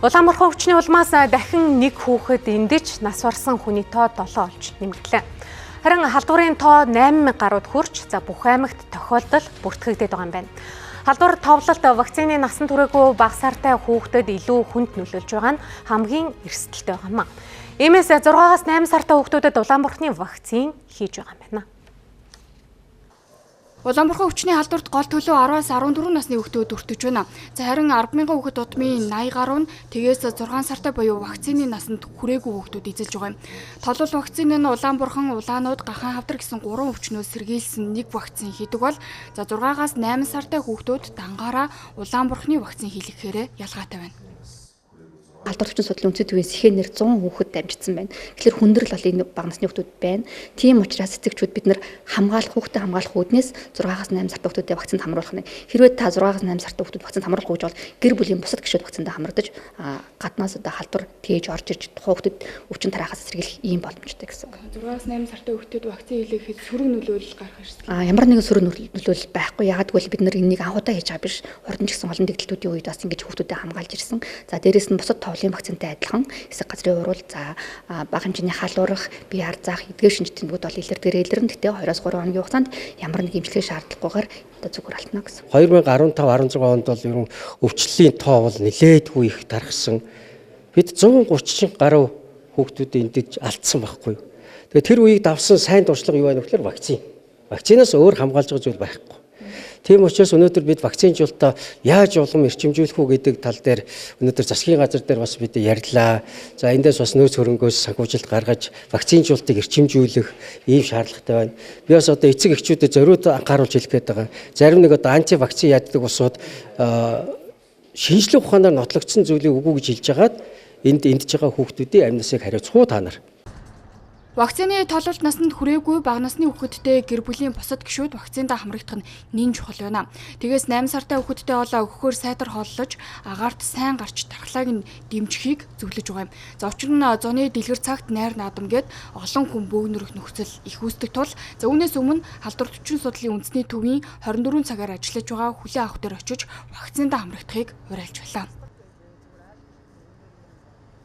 Улаанборхон өвчний улмаас дахин нэг хүүхэд эндэж нас барсан хүний тоо 7 болж нэмэгдлээ. Харин халдварын тоо 8000 гаруйд хүрч бүх аймагт тохиолдол бүртгэгдээд байгаа юм байна. Халдвар товлолт вакцины насан туршаагүй бага сартай хүүхдэд илүү хүнд нөлөөлж байгаа нь хамгийн эрсдэлтэй байгаа юм. Иймээс 6-8 сартай хүүхдүүдэд Улаанборхны вакцин хийж байгаа юм байна. Улаанборхон өвчний халдварт гол төлөө 10-аас 14 насны хүүхдүүд өртөж байна. Харин 10,000 хүүхэд тутмын 80 гаруй нь тэгээс 6 сартай буюу вакцины насанд хүрээгүй хүүхдүүд эзэлж байгаа юм. Толгой вакцины нь Улаанборхон, Улаанууд, Гахан хавдар гэсэн 3 өвчнөөс сэргийлсэн нэг вакцин хийдэг бол 6-аас 8 сартай хүүхдүүд дангаараа Улаанборхны вакцин хийлгэхээр ялгаатай байна. Халдвар өвчин судлалын үндэсний төвийн сэхэнээр 100 хүүхэд дамжигдсан байна. Тэгэхээр хүндрэл бол энэ бага насны хүүхдүүд байна. Тийм учраас эцэгчүүд бид нар хүүхдэд хамгаалах үүднээс 6-аас 8 сартай хүүхдүүдэд вакцинд хамруулах нь. Хэрвээ та 6-аас 8 сартай хүүхдүүд вакцинд хамруулахгүй гэж бол гэр бүлийн бусад гишүүд вакцинд хамрагдаж гаднаас халдвар тээж орж ирж хүүхдэд өвчин тараахаас сэргийлэх ийм боломжтой гэсэн үг. 6-аас 8 сартай хүүхдэд вакцин хийлгэхэд сөрөг нөлөөлөл гарах эрсдэл. Ямар нэгэн сөрөг нөлөөлөл байхгүй. Ягаад гэвэл бид нар энийг анхудаа хийж байгаа биш. Хурдан ч гэсэн олон дэглэлтүүдийн үед бас ингэж хүүхдүүдэд хамгаалж ирсэн. За дээрэс нь бусад товлын вакцинтай адилхан хэсэг газрын уруул бага хэмжээний халуурах, бие ар заах, эдгээр шинжтэлүүд бол илэрнэ. Гэхдээ 2-3 хоногийн хугацаанд ямар нэг эмчилгээ шаардлагагүйгээр зүгээр алдна гэсэн. 2015-16 онд бол ерөн өвчлөлийн тоо бол нэлээдгүй их тархсан. Бид 130 гаруй хүүхдүүдэд эндэж алдсан байхгүй юу. Тэгээ тэр үеийг давсан сайн дуршлага юу байна вэ гэхээр вакцин. Вакцинаас өөр хамгаалж байгаа зүйл байхгүй. Тийм учраас өнөөдөр бид вакцинжуулалтаа яаж улам эрчимжүүлэх үү гэдэг тал дээр өнөөдөр засгийн газар дээр бас бид ярьлаа. За эндээс бас нөөц хөрөнгөөс санхүүжилт гаргаж вакцинжуулалтыг эрчимжүүлэх ийм шаардлагатай байна. Би бас одоо эцэг эхчүүдэд зориуд анхааруулж хэлэх гээд байгаа. Зарим нэг одоо анти вакцин яаддаг усуд шинжлэх ухаанаар нотлогдсон зүйлийг үгүй гэж хэлж хагаад эндж байгаа хүүхдүүдийн амь насыг хариуцах уу та нар? Вакцины тололт насанд хүрээгүй бага насны хүүхэдтэй гэр бүлийн бусад гишүүд вакциндаа хамрагдах нь нэн чухал байна. Тэгээс 8 сартай хүүхэдтэй олоо өгөхөөр сайтар холлож, агаарт сайн гарч тархлааг нь дэмжихийг зөвлөж байгаа юм. За учир нь зуны дэлгэр цагт найр наадам гээд олон хүн бөөгнөрөх нөхцөл их үүсдэг тул үүнээс өмнө халдвар өвчин судлалын үндэсний төвийн 24 цагаар ажиллаж байгаа хүлээн авах дээр очиж вакциндаа хамрагдахыг уриалж байлаа.